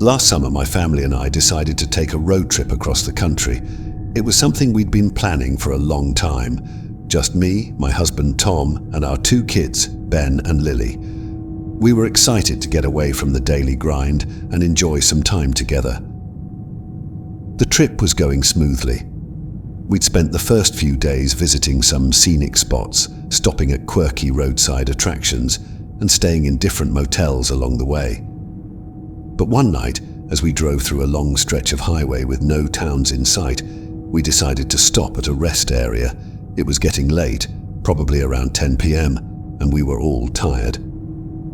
Last summer, my family and I decided to take a road trip across the country. It was something we'd been planning for a long time. Just me, my husband Tom, and our 2 kids, Ben and Lily. We were excited to get away from the daily grind and enjoy some time together. The trip was going smoothly. We'd spent the first few days visiting some scenic spots, stopping at quirky roadside attractions, and staying in different motels along the way. But one night, as we drove through a long stretch of highway with no towns in sight, we decided to stop at a rest area. It was getting late, probably around 10 p.m., and we were all tired.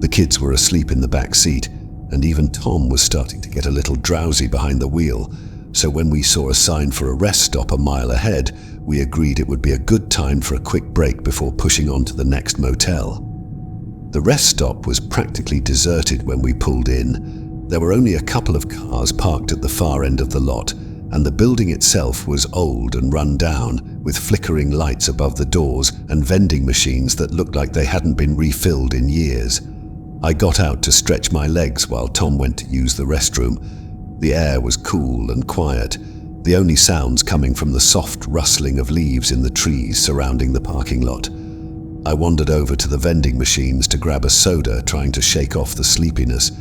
The kids were asleep in the back seat, and even Tom was starting to get a little drowsy behind the wheel, so when we saw a sign for a rest stop a mile ahead, we agreed it would be a good time for a quick break before pushing on to the next motel. The rest stop was practically deserted when we pulled in. There were only a couple of cars parked at the far end of the lot, and the building itself was old and run down, with flickering lights above the doors and vending machines that looked like they hadn't been refilled in years. I got out to stretch my legs while Tom went to use the restroom. The air was cool and quiet, the only sounds coming from the soft rustling of leaves in the trees surrounding the parking lot. I wandered over to the vending machines to grab a soda, trying to shake off the sleepiness.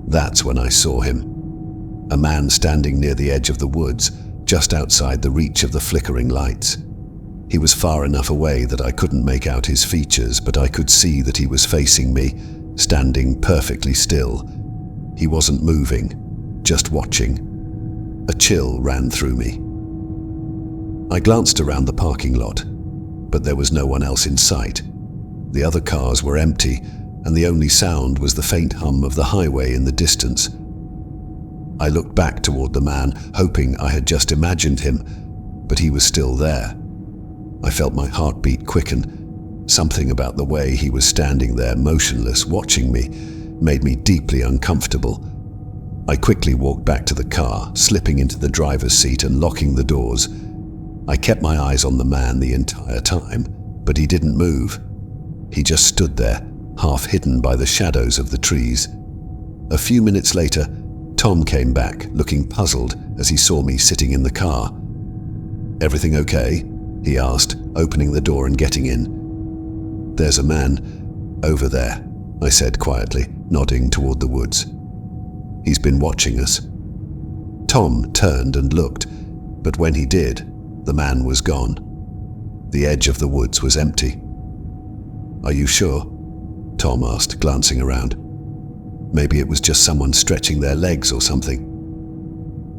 That's when I saw him. A man standing near the edge of the woods, just outside the reach of the flickering lights. He was far enough away that I couldn't make out his features, but I could see that he was facing me, standing perfectly still. He wasn't moving, just watching. A chill ran through me. I glanced around the parking lot, but there was no one else in sight. The other cars were empty, and the only sound was the faint hum of the highway in the distance. I looked back toward the man, hoping I had just imagined him, but he was still there. I felt my heartbeat quicken. Something about the way he was standing there, motionless, watching me, made me deeply uncomfortable. I quickly walked back to the car, slipping into the driver's seat and locking the doors. I kept my eyes on the man the entire time, but he didn't move. He just stood there, half hidden by the shadows of the trees. A few minutes later, Tom came back, looking puzzled as he saw me sitting in the car. "Everything okay?" he asked, opening the door and getting in. "There's a man over there," I said quietly, nodding toward the woods. "He's been watching us." Tom turned and looked, but when he did, the man was gone. The edge of the woods was empty. "Are you sure?" Tom asked, glancing around. "Maybe it was just someone stretching their legs or something."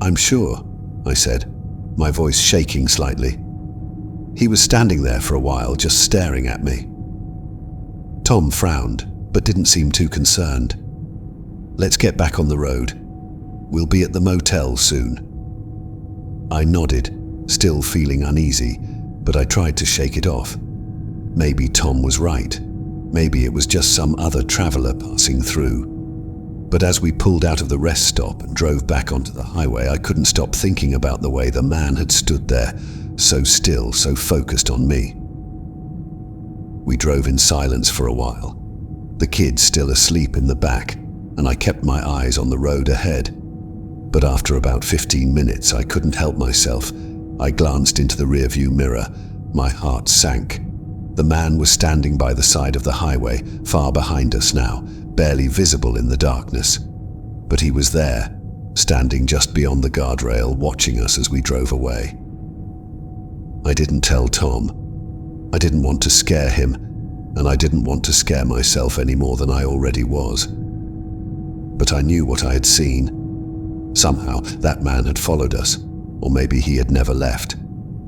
"I'm sure," I said, my voice shaking slightly. He was standing there for a while, just staring at me. Tom frowned, but didn't seem too concerned. "Let's get back on the road. We'll be at the motel soon." I nodded, still feeling uneasy, but I tried to shake it off. Maybe Tom was right. Maybe it was just some other traveler passing through. But as we pulled out of the rest stop and drove back onto the highway, I couldn't stop thinking about the way the man had stood there, so still, so focused on me. We drove in silence for a while, the kids still asleep in the back, and I kept my eyes on the road ahead. But after about 15 minutes, I couldn't help myself. I glanced into the rearview mirror. My heart sank. The man was standing by the side of the highway, far behind us now, barely visible in the darkness. But he was there, standing just beyond the guardrail, watching us as we drove away. I didn't tell Tom. I didn't want to scare him, and I didn't want to scare myself any more than I already was. But I knew what I had seen. Somehow, that man had followed us, or maybe he had never left.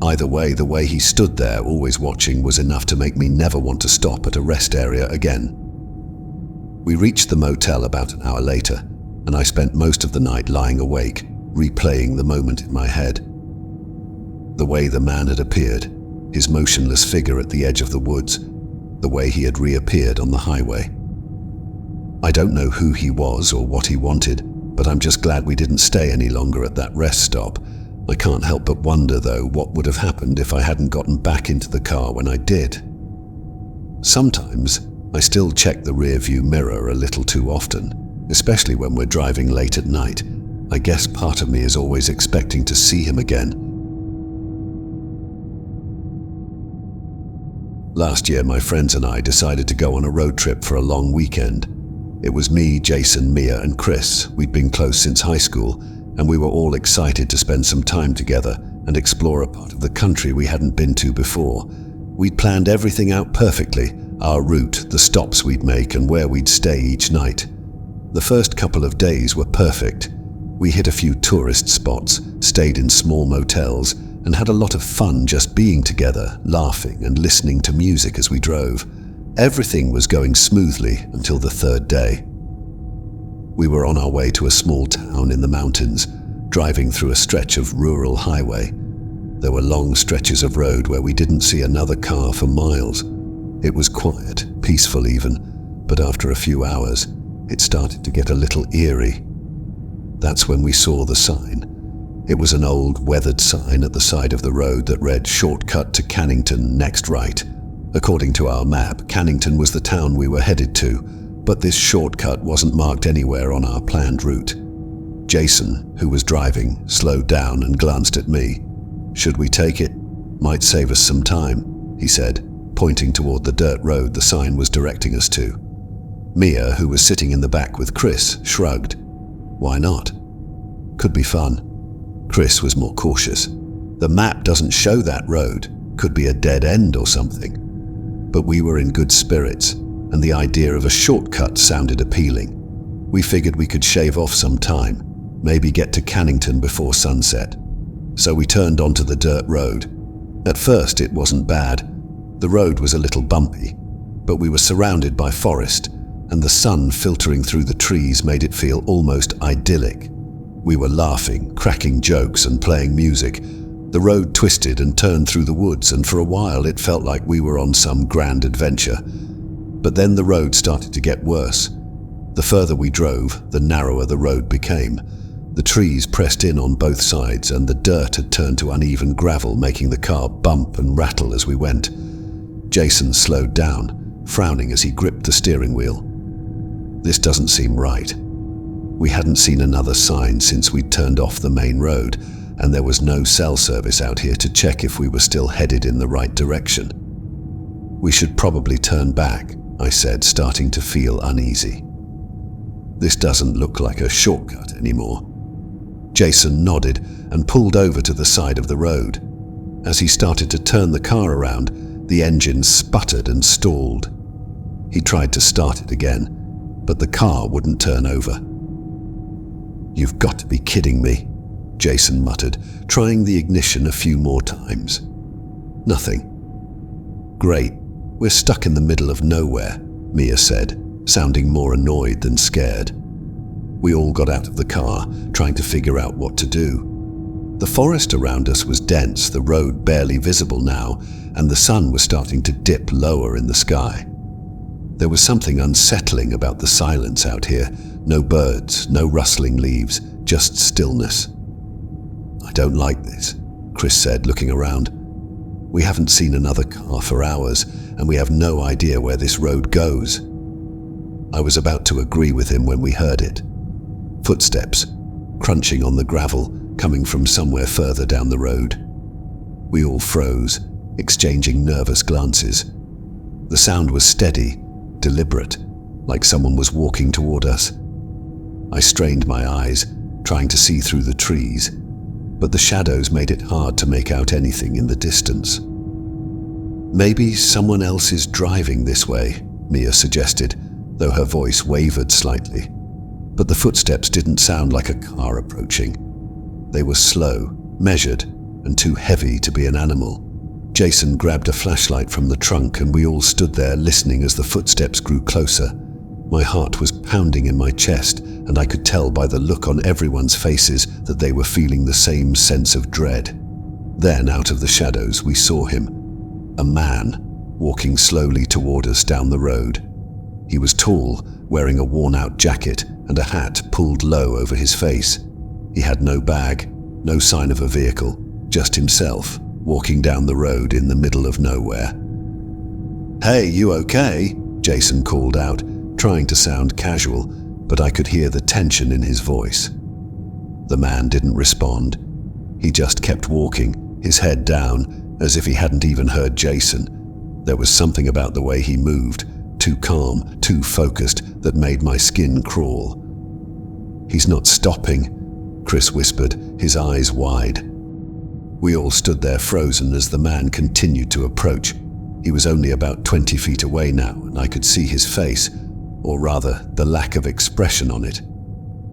Either way, the way he stood there, always watching, was enough to make me never want to stop at a rest area again. We reached the motel about an hour later, and I spent most of the night lying awake, replaying the moment in my head. The way the man had appeared, his motionless figure at the edge of the woods, the way he had reappeared on the highway. I don't know who he was or what he wanted, but I'm just glad we didn't stay any longer at that rest stop. I can't help but wonder, though, what would have happened if I hadn't gotten back into the car when I did. Sometimes, I still check the rearview mirror a little too often, especially when we're driving late at night, I guess part of me is always expecting to see him again. Last year, my friends and I decided to go on a road trip for a long weekend. It was me, Jason, Mia, and Chris. We'd been close since high school, and we were all excited to spend some time together and explore a part of the country we hadn't been to before. We'd planned everything out perfectly, our route, the stops we'd make, and where we'd stay each night. The first couple of days were perfect. We hit a few tourist spots, stayed in small motels, and had a lot of fun just being together, laughing and listening to music as we drove. Everything was going smoothly until the third day. We were on our way to a small town in the mountains, driving through a stretch of rural highway. There were long stretches of road where we didn't see another car for miles. It was quiet, peaceful even, but after a few hours, it started to get a little eerie. That's when we saw the sign. It was an old, weathered sign at the side of the road that read, "Shortcut to Cannington, next right." According to our map, Cannington was the town we were headed to, but this shortcut wasn't marked anywhere on our planned route. Jason, who was driving, slowed down and glanced at me. "Should we take it? Might save us some time," he said, pointing toward the dirt road the sign was directing us to. Mia, who was sitting in the back with Chris, shrugged. "Why not? Could be fun." Chris was more cautious. "The map doesn't show that road. Could be a dead end or something." But we were in good spirits, and the idea of a shortcut sounded appealing. We figured we could shave off some time, maybe get to Cannington before sunset. So we turned onto the dirt road. At first it wasn't bad. The road was a little bumpy, but we were surrounded by forest, and the sun filtering through the trees made it feel almost idyllic. We were laughing, cracking jokes, and playing music. The road twisted and turned through the woods, and for a while it felt like we were on some grand adventure. But then the road started to get worse. The further we drove, the narrower the road became. The trees pressed in on both sides, and the dirt had turned to uneven gravel, making the car bump and rattle as we went. Jason slowed down, frowning as he gripped the steering wheel. This doesn't seem right. We hadn't seen another sign since we'd turned off the main road, and there was no cell service out here to check if we were still headed in the right direction. "We should probably turn back," I said, starting to feel uneasy. "This doesn't look like a shortcut anymore." Jason nodded and pulled over to the side of the road. As he started to turn the car around, the engine sputtered and stalled. He tried to start it again, but the car wouldn't turn over. "You've got to be kidding me," Jason muttered, trying the ignition a few more times. Nothing. "Great, we're stuck in the middle of nowhere," Mia said, sounding more annoyed than scared. We all got out of the car, trying to figure out what to do. The forest around us was dense, the road barely visible now, and the sun was starting to dip lower in the sky. There was something unsettling about the silence out here. No birds, no rustling leaves, just stillness. "I don't like this," Chris said, looking around. "We haven't seen another car for hours, and we have no idea where this road goes." I was about to agree with him when we heard it. Footsteps, crunching on the gravel, coming from somewhere further down the road. We all froze, exchanging nervous glances. The sound was steady, deliberate, like someone was walking toward us. I strained my eyes, trying to see through the trees, but the shadows made it hard to make out anything in the distance. "Maybe someone else is driving this way," Mia suggested, though her voice wavered slightly. But the footsteps didn't sound like a car approaching. They were slow, measured, and too heavy to be an animal. Jason grabbed a flashlight from the trunk, and we all stood there listening as the footsteps grew closer. My heart was pounding in my chest, and I could tell by the look on everyone's faces that they were feeling the same sense of dread. Then, out of the shadows, we saw him. A man, walking slowly toward us down the road. He was tall, wearing a worn-out jacket and a hat pulled low over his face. He had no bag, no sign of a vehicle, just himself, walking down the road in the middle of nowhere. "Hey, you okay?" Jason called out, trying to sound casual, but I could hear the tension in his voice. The man didn't respond. He just kept walking, his head down, as if he hadn't even heard Jason. There was something about the way he moved, too calm, too focused, that made my skin crawl. "He's not stopping," Chris whispered, his eyes wide. We all stood there frozen as the man continued to approach. He was only about 20 feet away now, and I could see his face, or rather, the lack of expression on it.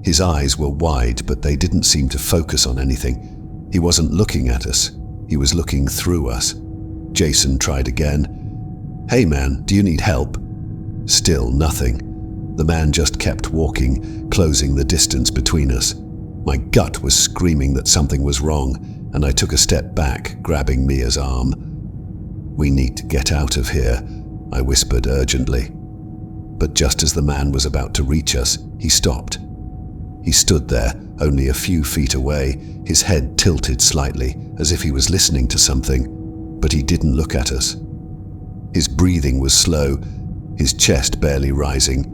His eyes were wide, but they didn't seem to focus on anything. He wasn't looking at us. He was looking through us. Jason tried again. "Hey man, do you need help?" Still nothing. The man just kept walking, closing the distance between us. My gut was screaming that something was wrong, and I took a step back, grabbing Mia's arm. "We need to get out of here," I whispered urgently. But just as the man was about to reach us, he stopped. He stood there, only a few feet away, his head tilted slightly, as if he was listening to something, but he didn't look at us. His breathing was slow, his chest barely rising,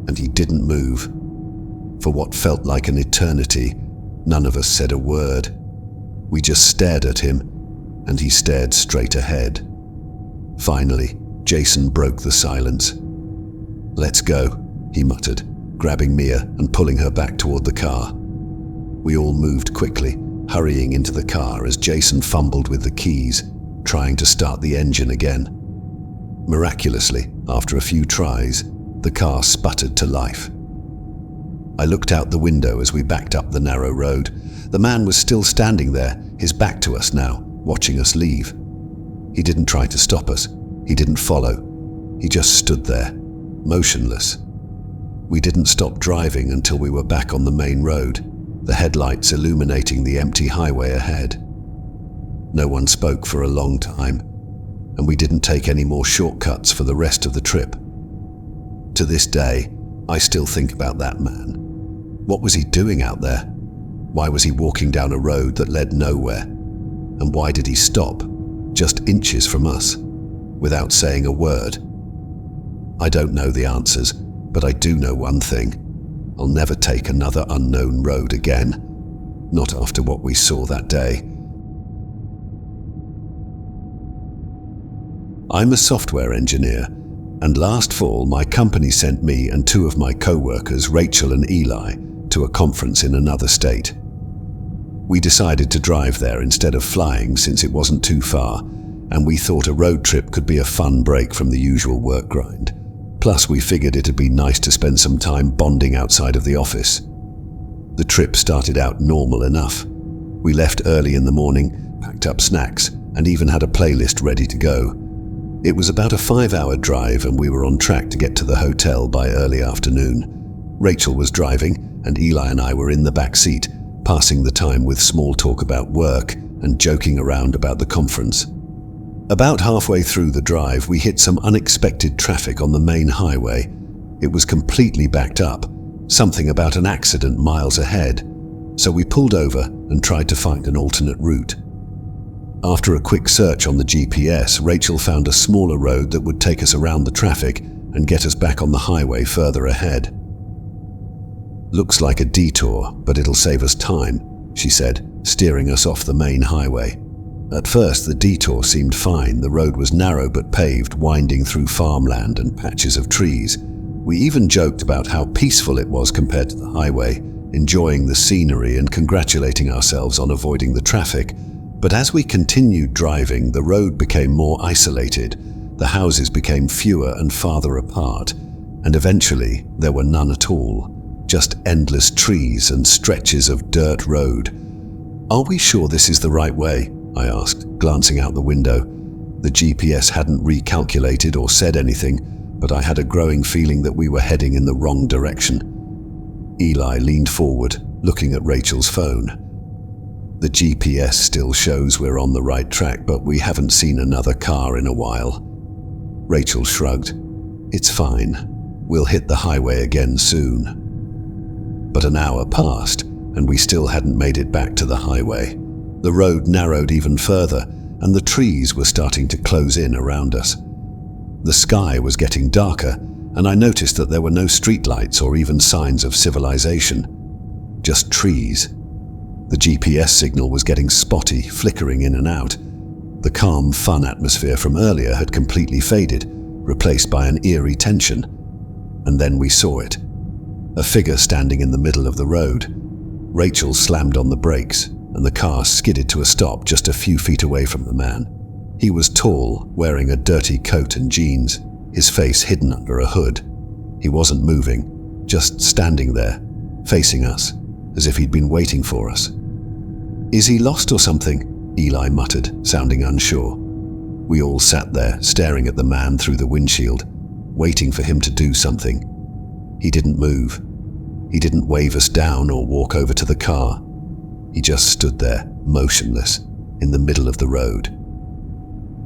and he didn't move. For what felt like an eternity, none of us said a word. We just stared at him, and he stared straight ahead. Finally, Jason broke the silence. "Let's go," he muttered, grabbing Mia and pulling her back toward the car. We all moved quickly, hurrying into the car as Jason fumbled with the keys, trying to start the engine again. Miraculously, after a few tries, the car sputtered to life. I looked out the window as we backed up the narrow road. The man was still standing there, his back to us now, watching us leave. He didn't try to stop us. He didn't follow. He just stood there, motionless. We didn't stop driving until we were back on the main road, the headlights illuminating the empty highway ahead. No one spoke for a long time, and we didn't take any more shortcuts for the rest of the trip. To this day, I still think about that man. What was he doing out there? Why was he walking down a road that led nowhere? And why did he stop, just inches from us, without saying a word? I don't know the answers, but I do know one thing. I'll never take another unknown road again. Not after what we saw that day. I'm a software engineer, and last fall my company sent me and two of my co-workers, Rachel and Eli, to a conference in another state. We decided to drive there instead of flying since it wasn't too far, and we thought a road trip could be a fun break from the usual work grind. Plus, we figured it'd be nice to spend some time bonding outside of the office. The trip started out normal enough. We left early in the morning, packed up snacks, and even had a playlist ready to go. It was about a 5-hour drive, and we were on track to get to the hotel by early afternoon. Rachel was driving, and Eli and I were in the back seat, passing the time with small talk about work and joking around about the conference. About halfway through the drive, we hit some unexpected traffic on the main highway. It was completely backed up, something about an accident miles ahead, so we pulled over and tried to find an alternate route. After a quick search on the GPS, Rachel found a smaller road that would take us around the traffic and get us back on the highway further ahead. "Looks like a detour, but it'll save us time," she said, steering us off the main highway. At first, the detour seemed fine. The road was narrow but paved, winding through farmland and patches of trees. We even joked about how peaceful it was compared to the highway, enjoying the scenery and congratulating ourselves on avoiding the traffic. But as we continued driving, the road became more isolated. The houses became fewer and farther apart, and eventually there were none at all. Just endless trees and stretches of dirt road. "Are we sure this is the right way?" I asked, glancing out the window. The GPS hadn't recalculated or said anything, but I had a growing feeling that we were heading in the wrong direction. Eli leaned forward, looking at Rachel's phone. "The GPS still shows we're on the right track, but we haven't seen another car in a while." Rachel shrugged. "It's fine. We'll hit the highway again soon." But an hour passed, and we still hadn't made it back to the highway. The road narrowed even further, and the trees were starting to close in around us. The sky was getting darker, and I noticed that there were no streetlights or even signs of civilization. Just trees, The GPS signal was getting spotty, flickering in and out. The calm, fun atmosphere from earlier had completely faded, replaced by an eerie tension. And then we saw it. A figure standing in the middle of the road. Rachel slammed on the brakes, and the car skidded to a stop just a few feet away from the man. He was tall, wearing a dirty coat and jeans, his face hidden under a hood. He wasn't moving, just standing there, facing us, as if he'd been waiting for us. "Is he lost or something?" Eli muttered, sounding unsure. We all sat there, staring at the man through the windshield, waiting for him to do something. He didn't move. He didn't wave us down or walk over to the car. He just stood there, motionless, in the middle of the road.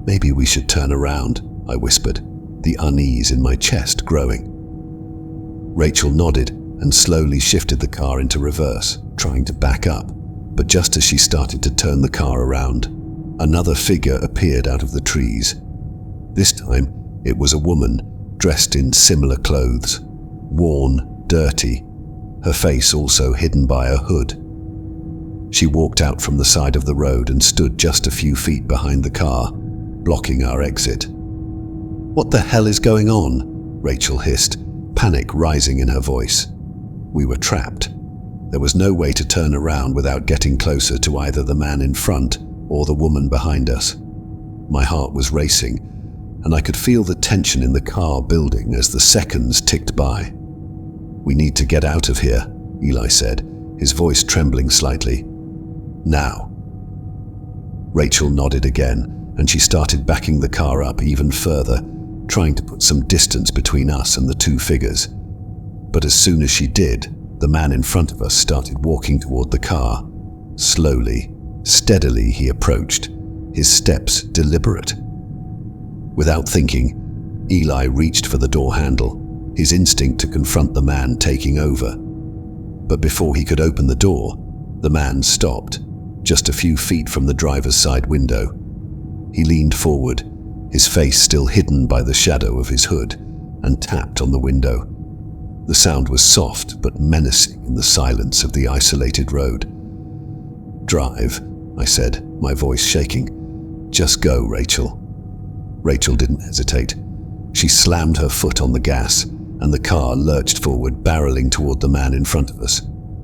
"Maybe we should turn around," I whispered, the unease in my chest growing. Rachel nodded and slowly shifted the car into reverse, trying to back up. But just as she started to turn the car around, another figure appeared out of the trees. This time, it was a woman, dressed in similar clothes, worn, dirty, her face also hidden by a hood. She walked out from the side of the road and stood just a few feet behind the car, blocking our exit. "What the hell is going on?" Rachel hissed, panic rising in her voice. We were trapped. There was no way to turn around without getting closer to either the man in front or the woman behind us. My heart was racing, and I could feel the tension in the car building as the seconds ticked by. "We need to get out of here," Eli said, his voice trembling slightly. "Now." Rachel nodded again, and she started backing the car up even further, trying to put some distance between us and the two figures. But as soon as she did, the man in front of us started walking toward the car. Slowly, steadily he approached, his steps deliberate. Without thinking, Eli reached for the door handle, his instinct to confront the man taking over. But before he could open the door, the man stopped, just a few feet from the driver's side window. He leaned forward, his face still hidden by the shadow of his hood, and tapped on the window. The sound was soft but menacing in the silence of the isolated road. "Drive," I said, my voice shaking. "Just go, Rachel." Rachel didn't hesitate. She slammed her foot on the gas, and the car lurched forward, barreling toward the man in front of us.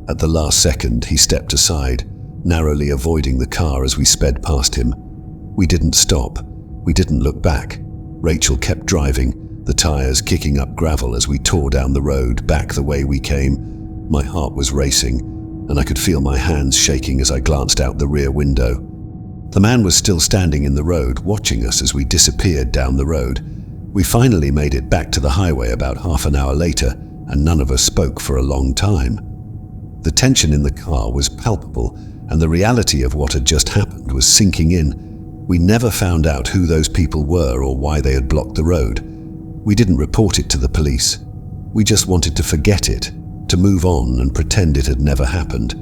At the last second, he stepped aside, narrowly avoiding the car as we sped past him. We didn't stop. We didn't look back. Rachel kept driving, the tires kicking up gravel as we tore down the road back the way we came. My heart was racing, and I could feel my hands shaking as I glanced out the rear window. The man was still standing in the road, watching us as we disappeared down the road. We finally made it back to the highway about half an hour later, and none of us spoke for a long time. The tension in the car was palpable, and the reality of what had just happened was sinking in. We never found out who those people were or why they had blocked the road. We didn't report it to the police. We just wanted to forget it, to move on and pretend it had never happened.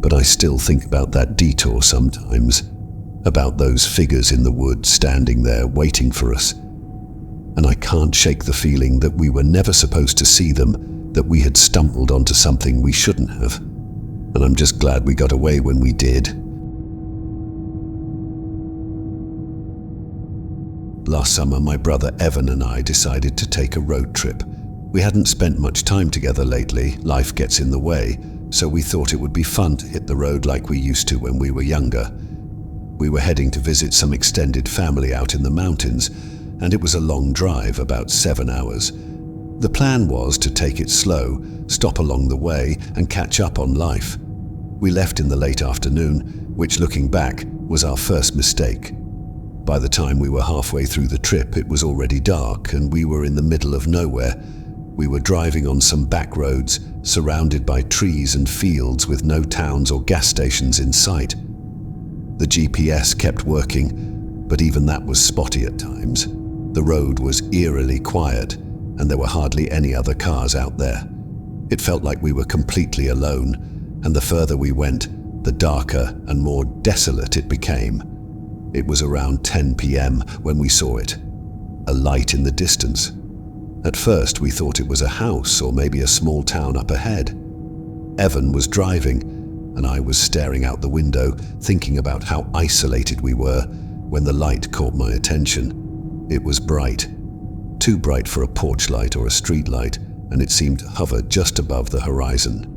But I still think about that detour sometimes, about those figures in the woods standing there waiting for us. And I can't shake the feeling that we were never supposed to see them, that we had stumbled onto something we shouldn't have. And I'm just glad we got away when we did. Last summer, my brother Evan and I decided to take a road trip. We hadn't spent much time together lately, life gets in the way, so we thought it would be fun to hit the road like we used to when we were younger. We were heading to visit some extended family out in the mountains, and it was a long drive, about 7 hours. The plan was to take it slow, stop along the way, and catch up on life. We left in the late afternoon, which, looking back, was our first mistake. By the time we were halfway through the trip, it was already dark, and we were in the middle of nowhere. We were driving on some back roads, surrounded by trees and fields with no towns or gas stations in sight. The GPS kept working, but even that was spotty at times. The road was eerily quiet, and there were hardly any other cars out there. It felt like we were completely alone, and the further we went, the darker and more desolate it became. It was around 10 p.m. when we saw it, a light in the distance. At first we thought it was a house or maybe a small town up ahead. Evan was driving, and I was staring out the window, thinking about how isolated we were, when the light caught my attention. It was bright. Too bright for a porch light or a street light, and it seemed to hover just above the horizon.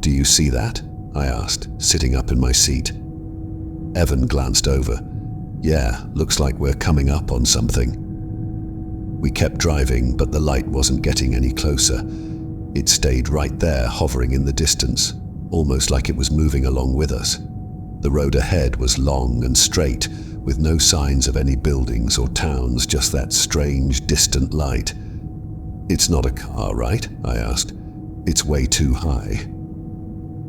"Do you see that?" I asked, sitting up in my seat. Evan glanced over. "Yeah, looks like we're coming up on something." We kept driving, but the light wasn't getting any closer. It stayed right there, hovering in the distance, almost like it was moving along with us. The road ahead was long and straight, with no signs of any buildings or towns, just that strange, distant light. "It's not a car, right?" I asked. "It's way too high."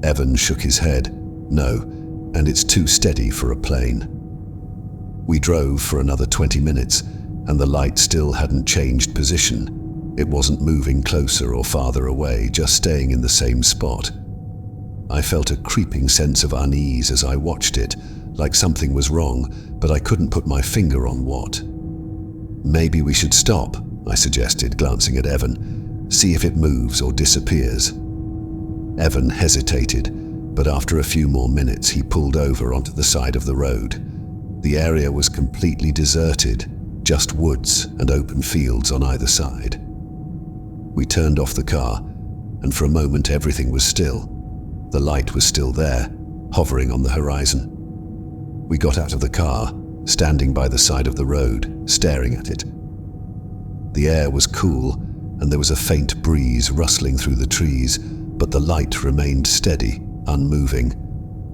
Evan shook his head. "No, and it's too steady for a plane." We drove for another 20 minutes, and the light still hadn't changed position. It wasn't moving closer or farther away, just staying in the same spot. I felt a creeping sense of unease as I watched it, like something was wrong, but I couldn't put my finger on what. "Maybe we should stop," I suggested, glancing at Evan. "See if it moves or disappears." Evan hesitated, but after a few more minutes he pulled over onto the side of the road. The area was completely deserted, just woods and open fields on either side. We turned off the car, and for a moment everything was still. The light was still there, hovering on the horizon. We got out of the car, standing by the side of the road, staring at it. The air was cool, and there was a faint breeze rustling through the trees, but the light remained steady, unmoving.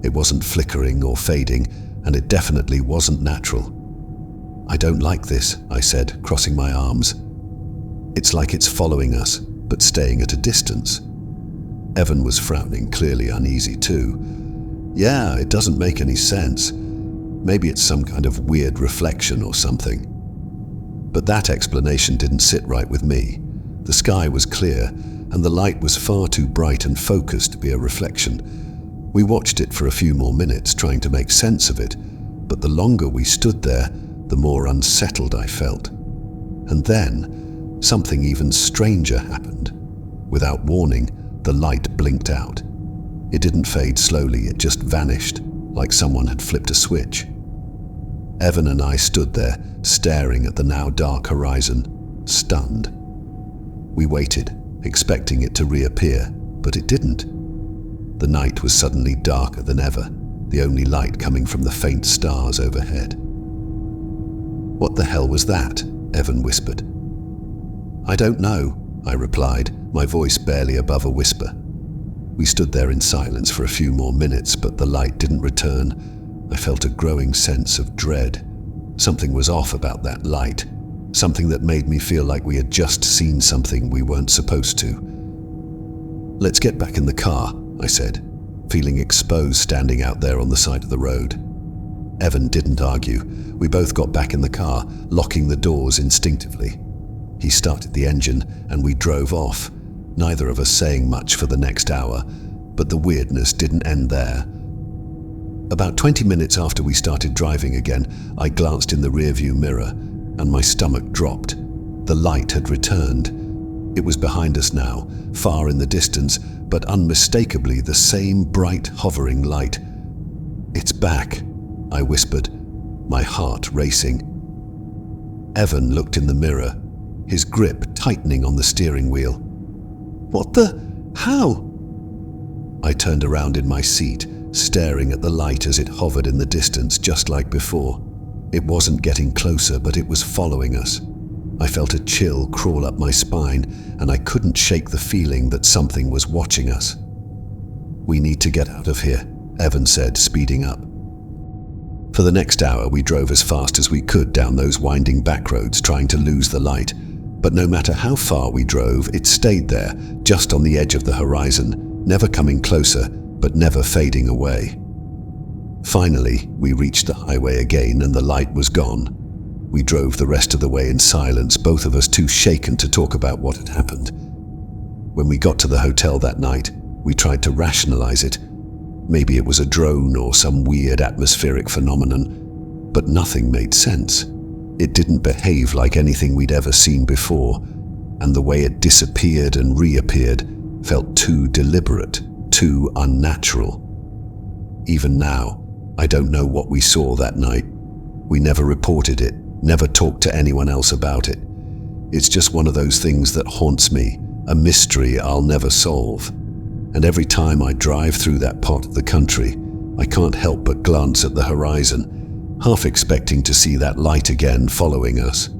It wasn't flickering or fading, and it definitely wasn't natural. "I don't like this," I said, crossing my arms. "It's like it's following us, but staying at a distance." Evan was frowning, clearly uneasy too. "Yeah, it doesn't make any sense. Maybe it's some kind of weird reflection or something." But that explanation didn't sit right with me. The sky was clear, and the light was far too bright and focused to be a reflection. We watched it for a few more minutes, trying to make sense of it, but the longer we stood there, the more unsettled I felt. And then, something even stranger happened. Without warning, the light blinked out. It didn't fade slowly, it just vanished, like someone had flipped a switch. Evan and I stood there, staring at the now dark horizon, stunned. We waited, expecting it to reappear, but it didn't. The night was suddenly darker than ever, the only light coming from the faint stars overhead. "What the hell was that?" Evan whispered. "I don't know," I replied, my voice barely above a whisper. We stood there in silence for a few more minutes, but the light didn't return. I felt a growing sense of dread. Something was off about that light, something that made me feel like we had just seen something we weren't supposed to. "Let's get back in the car," I said, feeling exposed standing out there on the side of the road. Evan didn't argue. We both got back in the car, locking the doors instinctively. He started the engine, and we drove off, neither of us saying much for the next hour, but the weirdness didn't end there. About 20 minutes after we started driving again, I glanced in the rearview mirror, and my stomach dropped. The light had returned. It was behind us now, far in the distance, but unmistakably the same bright, hovering light. "It's back," I whispered, my heart racing. Evan looked in the mirror, his grip tightening on the steering wheel. "What the? How?" I turned around in my seat, staring at the light as it hovered in the distance just like before. It wasn't getting closer, but it was following us. I felt a chill crawl up my spine, and I couldn't shake the feeling that something was watching us. "We need to get out of here," Evan said, speeding up. For the next hour, we drove as fast as we could down those winding back roads, trying to lose the light. But no matter how far we drove, it stayed there, just on the edge of the horizon, never coming closer, but never fading away. Finally, we reached the highway again, and the light was gone. We drove the rest of the way in silence, both of us too shaken to talk about what had happened. When we got to the hotel that night, we tried to rationalize it. Maybe it was a drone or some weird atmospheric phenomenon, but nothing made sense. It didn't behave like anything we'd ever seen before, and the way it disappeared and reappeared felt too deliberate, too unnatural. Even now, I don't know what we saw that night. We never reported it, never talked to anyone else about it. It's just one of those things that haunts me, a mystery I'll never solve. And every time I drive through that part of the country, I can't help but glance at the horizon, half expecting to see that light again following us.